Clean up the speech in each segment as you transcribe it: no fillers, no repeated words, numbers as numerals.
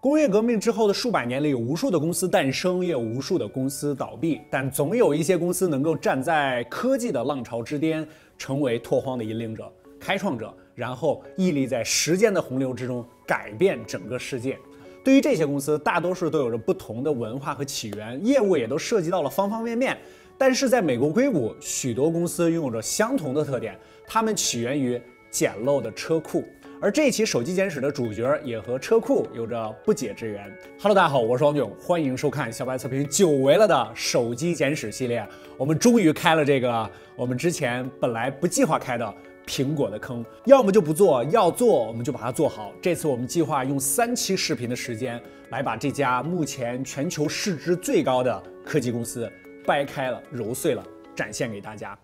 工业革命之后的数百年里，有无数的公司诞生，也有无数的公司倒闭，但总有一些公司能够站在科技的浪潮之巅，成为拓荒的引领者、开创者，然后屹立在时间的洪流之中，改变整个世界。对于这些公司，大多数都有着不同的文化和起源，业务也都涉及到了方方面面。但是在美国硅谷，许多公司拥有着相同的特点，它们起源于简陋的车库。而这一期手机简史的主角也和车库有着不解之缘。Hello， 大家好，我是王炯，欢迎收看小白测评久违了的手机简史系列。我们终于开了这个我们之前本来不计划开的苹果的坑，要么就不做，要做我们就把它做好。这次我们计划用3期视频的时间来把这家目前全球市值最高的科技公司掰开了、揉碎了，展现给大家。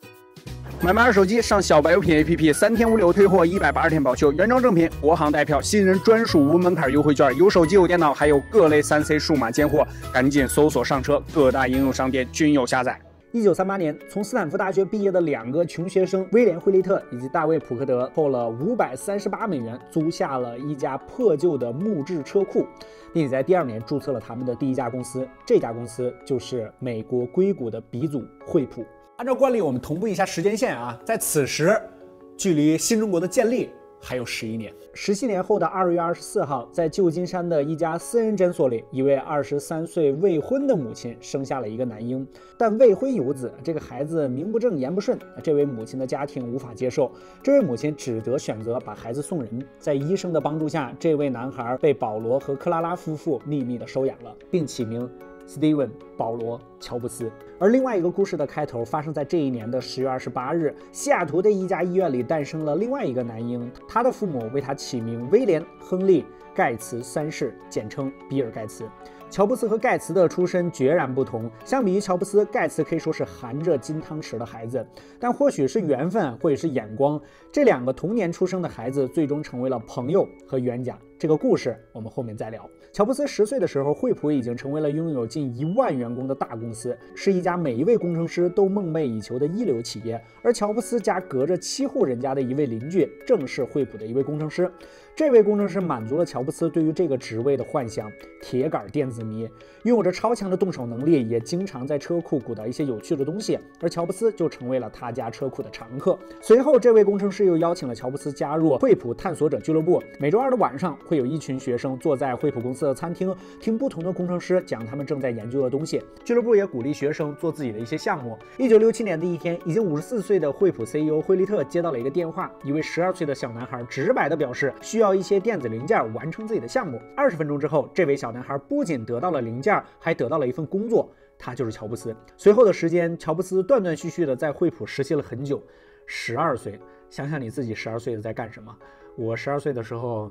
买二手机上小白有品 APP，3天无理由退货，180天保修，原装正品，国行带票，新人专属无门槛优惠券，有手机有电脑，还有各类3C 数码尖货，赶紧搜索上车，各大应用商店均有下载。1938年，从斯坦福大学毕业的2个穷学生威廉·惠利特以及大卫·普克德，凑了538美元租下了一家破旧的木质车库，并且在第2年注册了他们的第一家公司。这家公司就是美国硅谷的鼻祖惠普。按照惯例，我们同步一下时间线啊，在此时，距离新中国的建立还有11年。17年后的2月24号，在旧金山的一家私人诊所里，一位23岁未婚的母亲生下了一个男婴，但未婚有子，这个孩子名不正言不顺，这位母亲的家庭无法接受，这位母亲只得选择把孩子送人。在医生的帮助下，这位男孩被保罗和克拉拉夫妇秘密的收养了，并起名 Steven 保罗乔布斯。而另外一个故事的开头发生在这一年的10月28日，西雅图的一家医院里诞生了另外一个男婴，他的父母为他起名威廉·亨利·盖茨3世，简称比尔·盖茨。乔布斯和盖茨的出身决然不同，相比于乔布斯，盖茨可以说是含着金汤匙的孩子，但或许是缘分，或者是眼光，这2个同年出生的孩子最终成为了朋友和冤家。这个故事我们后面再聊。乔布斯10岁的时候，惠普已经成为了拥有近1万员工的大公司，是一家每一位工程师都梦寐以求的一流企业。而乔布斯家隔着7户人家的一位邻居，正是惠普的一位工程师。这位工程师满足了乔布斯对于这个职位的幻想，铁杆电子迷，拥有着超强的动手能力，也经常在车库鼓捣一些有趣的东西，而乔布斯就成为了他家车库的常客。随后，这位工程师又邀请了乔布斯加入惠普探索者俱乐部，每周2的晚上会有一群学生坐在惠普公司的餐厅，听不同的工程师讲他们正在研究的东西。俱乐部也鼓励学生做自己的一些项目。1967年的一天，已经54岁的惠普 CEO 惠利特接到了一个电话，一位12岁的小男孩直白地表示需要一些电子零件完成自己的项目。20分钟之后，这位小男孩不仅得到了零件，还得到了一份工作，他就是乔布斯。随后的时间，乔布斯断断续续地在惠普实习了很久。12岁，想想你自己12岁在干什么？我12岁的时候，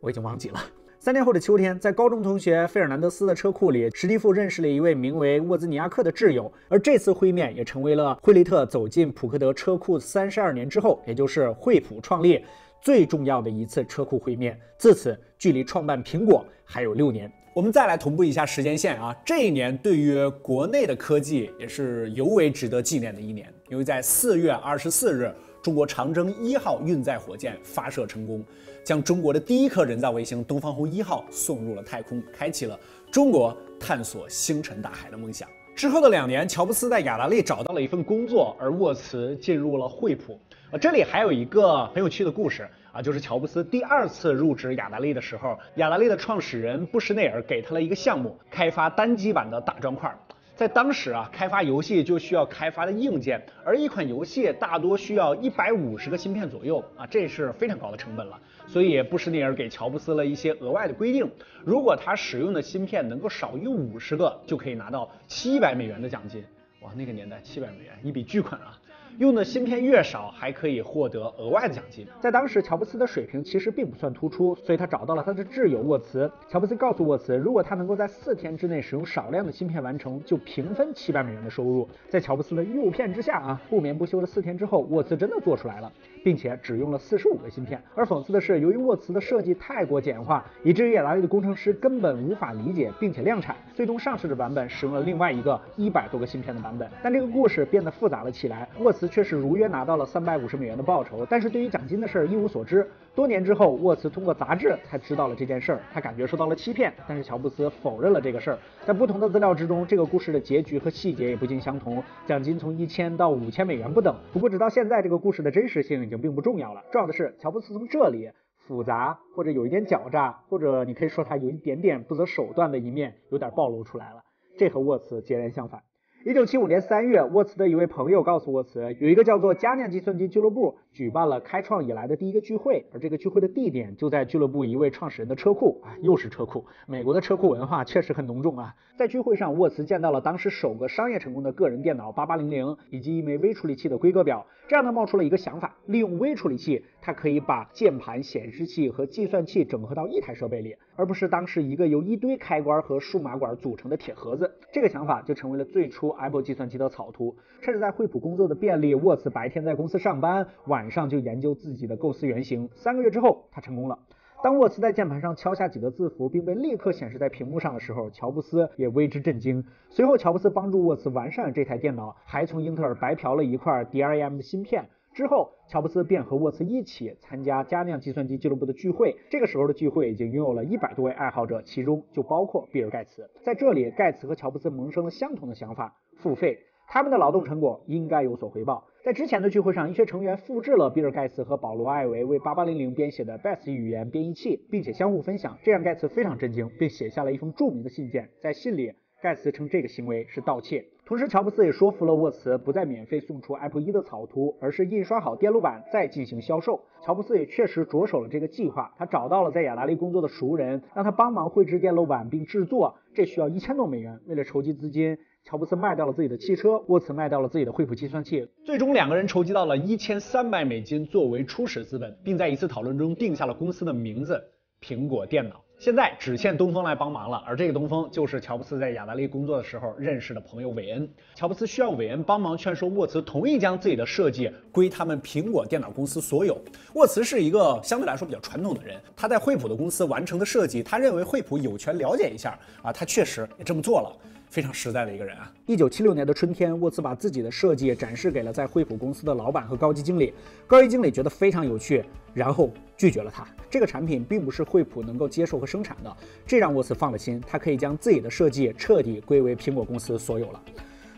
我已经忘记了。3年后的秋天，在高中同学费尔南德斯的车库里，史蒂夫认识了一位名为沃兹尼亚克的挚友，而这次会面也成为了惠利特走进普克德车库32年之后，也就是惠普创立最重要的一次车库会面。自此，距离创办苹果还有6年。我们再来同步一下时间线啊，这一年对于国内的科技也是尤为值得纪念的一年，因为在4月24日，中国长征1号运载火箭发射成功，将中国的第一颗人造卫星东方红1号送入了太空，开启了中国探索星辰大海的梦想。之后的2年，乔布斯在雅达利找到了一份工作，而沃茨进入了惠普。这里还有一个很有趣的故事啊，就是乔布斯第2次入职雅达利的时候，雅达利的创始人布什内尔给他了一个项目，开发单机版的打砖块。在当时啊，开发游戏就需要开发的硬件，而一款游戏大多需要150个芯片左右啊，这是非常高的成本了。所以布什内尔给乔布斯了一些额外的规定，如果他使用的芯片能够少于50个，就可以拿到700美元的奖金。哇，那个年代700美元一笔巨款啊！用的芯片越少，还可以获得额外的奖金。在当时，乔布斯的水平其实并不算突出，所以他找到了他的挚友沃茨。乔布斯告诉沃茨，如果他能够在4天之内使用少量的芯片完成，就平分700美元的收入。在乔布斯的诱骗之下不眠不休的4天之后，沃茨真的做出来了，并且只用了45个芯片。而讽刺的是，由于沃茨的设计太过简化，以至于雅达利的工程师根本无法理解并且量产，最终上市的版本使用了另外一个100多个芯片的版本。但这个故事变得复杂了起来，沃茨茨确实如约拿到了350美元的报酬，但是对于奖金的事儿一无所知。多年之后，沃茨通过杂志才知道了这件事儿，他感觉受到了欺骗，但是乔布斯否认了这个事儿。在不同的资料之中，这个故事的结局和细节也不尽相同，奖金从1000到5000美元不等。不过直到现在，这个故事的真实性已经并不重要了，重要的是乔布斯从这里复杂或者有一点狡诈，或者你可以说他有一点点不择手段的一面有点暴露出来了，这和沃茨截然相反。1975年3月，沃茨的一位朋友告诉沃茨，有一个叫做佳酿计算机俱乐部举办了开创以来的第一个聚会，而这个聚会的地点就在俱乐部一位创始人的车库啊，又是车库。美国的车库文化确实很浓重啊。在聚会上，沃茨见到了当时首个商业成功的个人电脑8800以及一枚微处理器的规格表，这样呢冒出了一个想法，利用微处理器，它可以把键盘、显示器和计算器整合到一台设备里，而不是当时一个由一堆开关和数码管组成的铁盒子。这个想法就成为了最初 Apple 计算机的草图。趁着在惠普工作的便利，沃茨白天在公司上班，晚上就研究自己的构思原型。3个月之后，他成功了。当沃茨在键盘上敲下几个字符，并被立刻显示在屏幕上的时候，乔布斯也为之震惊。随后，乔布斯帮助沃茨完善这台电脑，还从英特尔白嫖了一块 DRAM 的芯片。之后，乔布斯便和沃茨一起参加佳酿计算机俱乐部的聚会。这个时候的聚会已经拥有了100多位爱好者，其中就包括比尔盖茨。在这里，盖茨和乔布斯萌生了相同的想法：付费。他们的劳动成果应该有所回报。在之前的聚会上，一些成员复制了比尔盖茨和保罗艾维为8800编写的 BASIC 语言编译器，并且相互分享，这让盖茨非常震惊，并写下了一封著名的信件。在信里，盖茨称这个行为是盗窃。同时，乔布斯也说服了沃茨不再免费送出 Apple 1的草图，而是印刷好电路板再进行销售。乔布斯也确实着手了这个计划，他找到了在雅达利工作的熟人，让他帮忙绘制电路板并制作，这需要1000多美元。为了筹集资金，乔布斯卖掉了自己的汽车，沃茨卖掉了自己的惠普计算器，最终2个人筹集到了1300美金作为初始资本，并在一次讨论中定下了公司的名字——苹果电脑。现在只欠东风来帮忙了，而这个东风就是乔布斯在雅达利工作的时候认识的朋友韦恩。乔布斯需要韦恩帮忙劝说沃茨同意将自己的设计归他们苹果电脑公司所有。沃茨是一个相对来说比较传统的人，他在惠普的公司完成的设计，他认为惠普有权了解一下啊，他确实也这么做了。非常实在的一个人啊。1976年的春天，沃茨把自己的设计展示给了在惠普公司的老板和高级经理。高级经理觉得非常有趣，然后拒绝了他。这个产品并不是惠普能够接受和生产的，这让沃茨放了心，他可以将自己的设计彻底归为苹果公司所有了。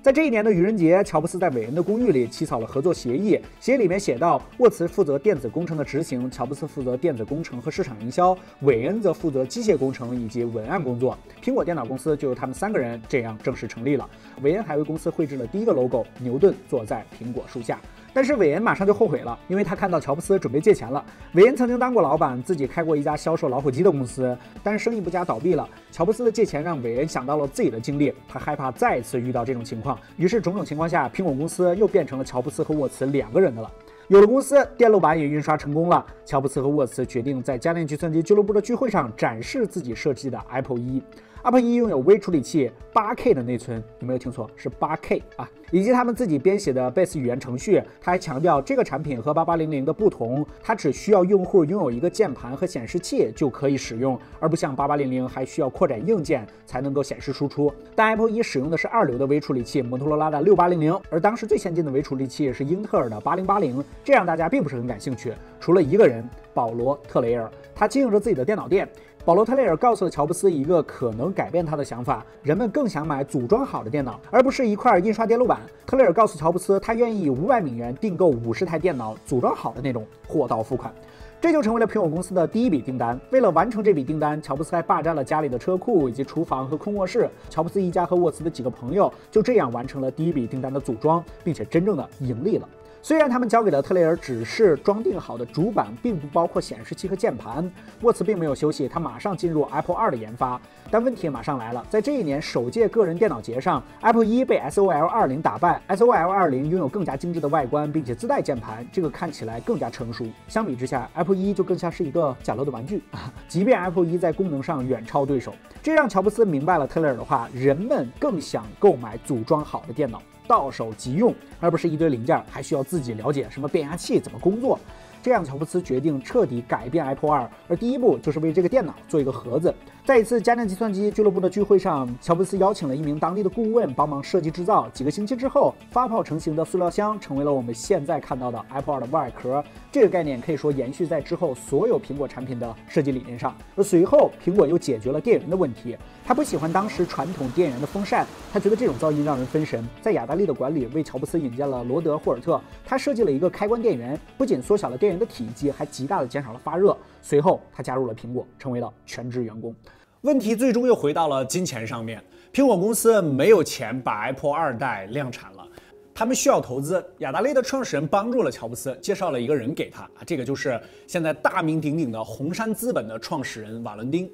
在这一年的愚人节，乔布斯在韦恩的公寓里起草了合作协议，协议里面写道，沃茨负责电子工程的执行，乔布斯负责电子工程和市场营销，韦恩则负责机械工程以及文案工作。苹果电脑公司就由他们3个人这样正式成立了。韦恩还为公司绘制了第一个 logo， 牛顿坐在苹果树下。但是韦恩马上就后悔了，因为他看到乔布斯准备借钱了。韦恩曾经当过老板，自己开过一家销售老虎机的公司，但是生意不佳倒闭了。乔布斯的借钱让韦恩想到了自己的经历，他害怕再次遇到这种情况，于是种种情况下，苹果公司又变成了乔布斯和沃茨2个人的了。有了公司，电路板也印刷成功了。乔布斯和沃茨决定在佳酿计算机俱乐部的聚会上展示自己设计的 Apple 1。Apple 1拥有微处理器、8K 的内存，你没有听错，是8K 啊，以及他们自己编写的 BASIC 语言程序。他还强调这个产品和8800的不同，它只需要用户拥有一个键盘和显示器就可以使用，而不像8800还需要扩展硬件才能够显示输出。但 Apple 1使用的是2流的微处理器，摩托罗拉的6800，而当时最先进的微处理器是英特尔的8080，这让大家并不是很感兴趣。除了一个人，保罗·特雷尔，他经营着自己的电脑店。保罗·特雷尔告诉了乔布斯一个可能改变他的想法，人们更想买组装好的电脑，而不是一块印刷电路板。特雷尔告诉乔布斯，他愿意以500美元订购50台电脑，组装好的那种，货到付款。这就成为了苹果公司的第一笔订单。为了完成这笔订单，乔布斯还霸占了家里的车库以及厨房和空卧室。乔布斯一家和沃茨的几个朋友就这样完成了第一笔订单的组装，并且真正的盈利了。虽然他们交给了特雷尔只是装订好的主板，并不包括显示器和键盘，沃茨并没有休息，他马上进入 Apple 2的研发。但问题也马上来了，在这一年首届个人电脑节上 ，Apple 1被 SOL20 打败。SOL20 拥有更加精致的外观，并且自带键盘，这个看起来更加成熟。相比之下 ，Apple 1就更像是一个简陋的玩具啊！即便 Apple 1在功能上远超对手，这让乔布斯明白了特雷尔的话：人们更想购买组装好的电脑，到手即用，而不是一堆零件还需要自己了解什么变压器怎么工作。这样乔布斯决定彻底改变 Apple 2，而第一步就是为这个电脑做一个盒子。在一次家电计算机俱乐部的聚会上，乔布斯邀请了一名当地的顾问帮忙设计制造。几个星期之后，发泡成型的塑料箱成为了我们现在看到的 Apple 2的外壳。这个概念可以说延续在之后所有苹果产品的设计理念上。而随后，苹果又解决了电源的问题。他不喜欢当时传统电源的风扇，他觉得这种噪音让人分神。在雅达利的管理为乔布斯引荐了罗德·霍尔特，他设计了一个开关电源，不仅缩小了电源的体积，还极大的减少了发热。随后，他加入了苹果，成为了全职员工。问题最终又回到了金钱上面，苹果公司没有钱把 Apple 2代量产了，他们需要投资。雅达利的创始人帮助了乔布斯，介绍了一个人给他，这个就是现在大名鼎鼎的红杉资本的创始人瓦伦丁。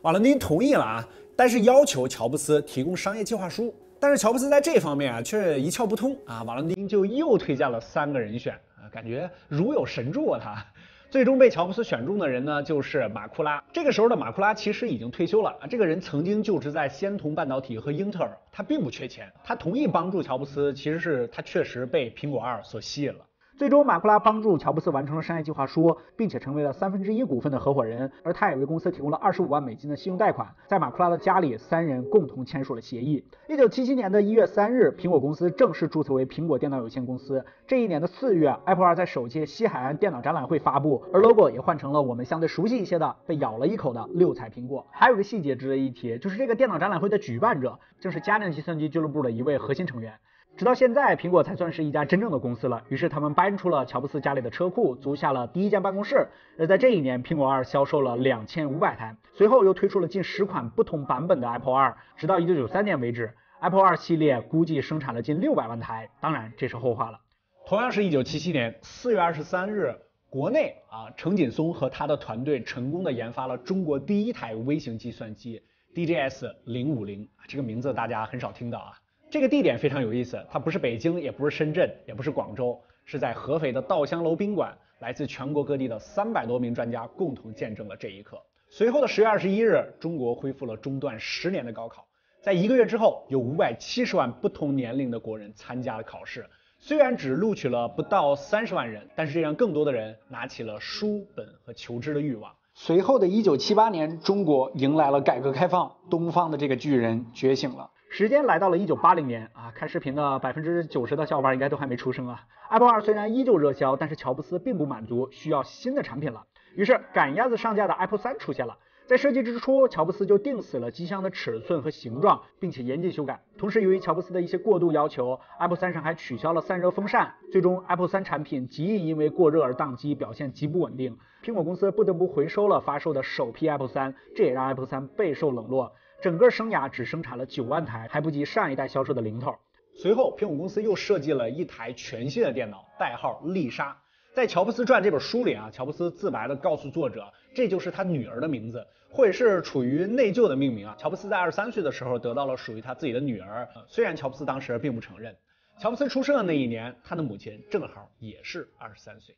瓦伦丁同意了但是要求乔布斯提供商业计划书。但是乔布斯在这方面却一窍不通瓦伦丁就又推荐了3个人选感觉如有神助他。最终被乔布斯选中的人呢，就是马库拉。这个时候的马库拉其实已经退休了这个人曾经就职在仙童半导体和英特尔，他并不缺钱，他同意帮助乔布斯，其实是他确实被苹果2所吸引了。最终，马库拉帮助乔布斯完成了商业计划书，并且成为了1/3股份的合伙人，而他也为公司提供了25万美金的信用贷款。在马库拉的家里，3人共同签署了协议。1977年的1月3日，苹果公司正式注册为苹果电脑有限公司。这一年的4月 ，Apple 2在首届西海岸电脑展览会发布，而 logo 也换成了我们相对熟悉一些的被咬了一口的6彩苹果。还有个细节值得一提，就是这个电脑展览会的举办者正是家电计算机俱乐部的一位核心成员。直到现在，苹果才算是一家真正的公司了。于是他们搬出了乔布斯家里的车库，租下了第一间办公室。而在这一年，苹果2销售了2500台，随后又推出了近10款不同版本的 Apple 2，直到1993年为止 ，Apple 2系列估计生产了近600万台。当然，这是后话了。同样是1977年4月23日，国内程锦松和他的团队成功的研发了中国第一台微型计算机 DGS 050，这个名字大家很少听到这个地点非常有意思，它不是北京，也不是深圳，也不是广州，是在合肥的稻香楼宾馆。来自全国各地的300多名专家共同见证了这一刻。随后的10月21日，中国恢复了中断10年的高考。在1个月之后，有570万不同年龄的国人参加了考试。虽然只录取了不到30万人，但是这让更多的人拿起了书本和求知的欲望。随后的1978年，中国迎来了改革开放，东方的这个巨人觉醒了。时间来到了1980年看视频的90%的小伙伴应该都还没出生Apple 2虽然依旧热销，但是乔布斯并不满足，需要新的产品了。于是赶鸭子上架的 Apple 3出现了。在设计之初，乔布斯就定死了机箱的尺寸和形状，并且严禁修改。同时，由于乔布斯的一些过度要求， Apple 3上还取消了散热风扇。最终 Apple 3产品极易因为过热而宕机，表现极不稳定。苹果公司不得不回收了发售的首批 Apple 3，这也让 Apple 3备受冷落。整个生涯只生产了9万台，还不及上一代销售的零头。随后，苹果公司又设计了一台全新的电脑，代号丽莎。在《乔布斯传》这本书里乔布斯自白地告诉作者，这就是他女儿的名字，或者是处于内疚的命名乔布斯在23岁的时候得到了属于他自己的女儿，虽然乔布斯当时并不承认。乔布斯出生的那一年，他的母亲正好也是23岁。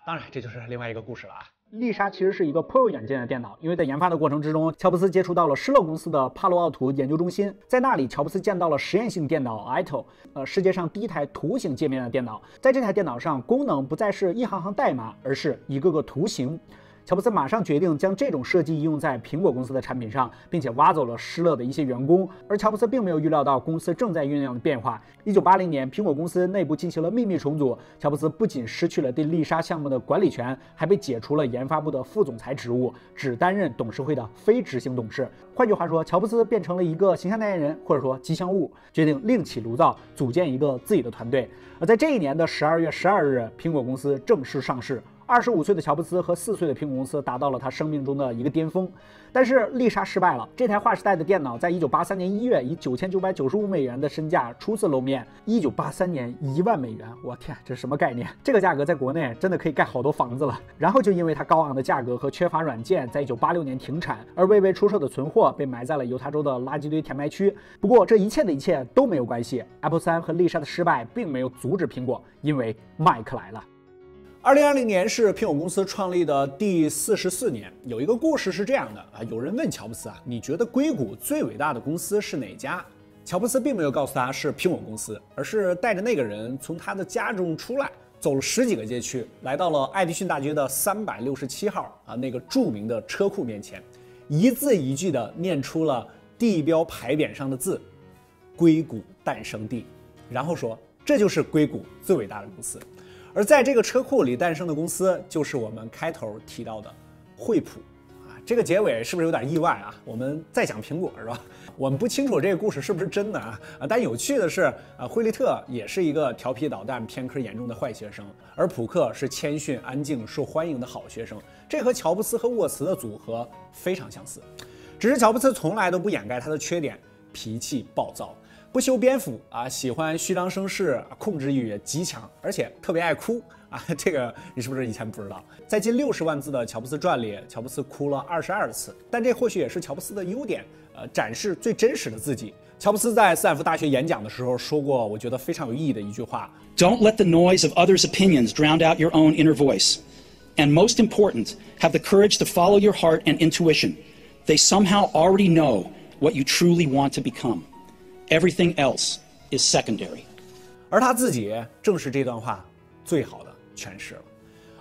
当然，这就是另外一个故事了丽莎其实是一个颇有远见的电脑，因为在研发的过程之中，乔布斯接触到了施乐公司的帕洛奥图研究中心，在那里乔布斯见到了实验性电脑 Ito， 世界上第一台图形界面的电脑。在这台电脑上，功能不再是一行行代码，而是一个个图形。乔布斯马上决定将这种设计应用在苹果公司的产品上，并且挖走了施乐的一些员工。而乔布斯并没有预料到公司正在酝酿的变化。1980年，苹果公司内部进行了秘密重组，乔布斯不仅失去了对丽莎项目的管理权，还被解除了研发部的副总裁职务，只担任董事会的非执行董事。换句话说，乔布斯变成了一个形象代言人，或者说吉祥物，决定另起炉灶，组建一个自己的团队。而在这一年的12月12日，苹果公司正式上市。25岁的乔布斯和4岁的苹果公司达到了他生命中的一个巅峰，但是丽莎失败了。这台划时代的电脑在1983年1月以9995美元的身价初次露面。1983年1万美元，我天，这是什么概念？这个价格在国内真的可以盖好多房子了。然后就因为它高昂的价格和缺乏软件，在1986年停产，而未被出售的存货被埋在了犹他州的垃圾堆填埋区。不过这一切的一切都没有关系 ，Apple 3和丽莎的失败并没有阻止苹果，因为麦克来了。2020年是苹果公司创立的第44年。有一个故事是这样的有人问乔布斯你觉得硅谷最伟大的公司是哪家？乔布斯并没有告诉他是苹果公司，而是带着那个人从他的家中出来，走了10几个街区，来到了爱迪逊大街的367号那个著名的车库面前。一字一句地念出了地标牌匾上的字“硅谷诞生地”，然后说这就是硅谷最伟大的公司。而在这个车库里诞生的公司，就是我们开头提到的惠普。这个结尾是不是有点意外啊？我们在讲苹果是吧？我们不清楚这个故事是不是真的啊？但有趣的是，惠利特也是一个调皮捣蛋、偏科严重的坏学生，而普克是谦逊、安静、受欢迎的好学生。这和乔布斯和沃茨的组合非常相似，只是乔布斯从来都不掩盖他的缺点，脾气暴躁。不修边幅啊，喜欢虚张声势，控制欲也极强，而且特别爱哭啊。这个你是不是以前不知道？在近60万字的乔布斯传里，乔布斯哭了22次，但这或许也是乔布斯的优点，展示最真实的自己。乔布斯在斯坦福大学演讲的时候说过，我觉得非常有意义的一句话 ：Don't let the noise of others' opinions drown out your own inner voice. And most important, have the courage to follow your heart and intuition. They somehow already know what you truly want to become.Everything else is secondary. 而他自己正是这段话最好的诠释了。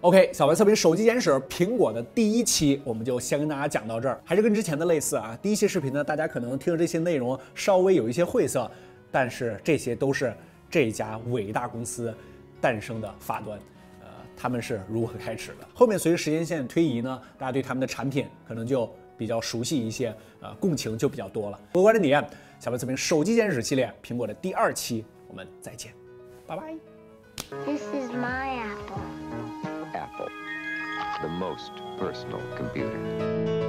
OK， 小白测评手机简史苹果的第1期，我们就先跟大家讲到这儿。还是跟之前的类似啊，第1期视频呢，大家可能听了这些内容稍微有一些晦涩，但是这些都是这家伟大公司诞生的发端。他们是如何开始的？后面随着时间线推移呢，大家对他们的产品可能就比较熟悉一些，共情就比较多了。博观点体验，小白测评手机简史系列苹果的第2期，我们再见，拜拜。This is my apple. Apple, the most personal computer.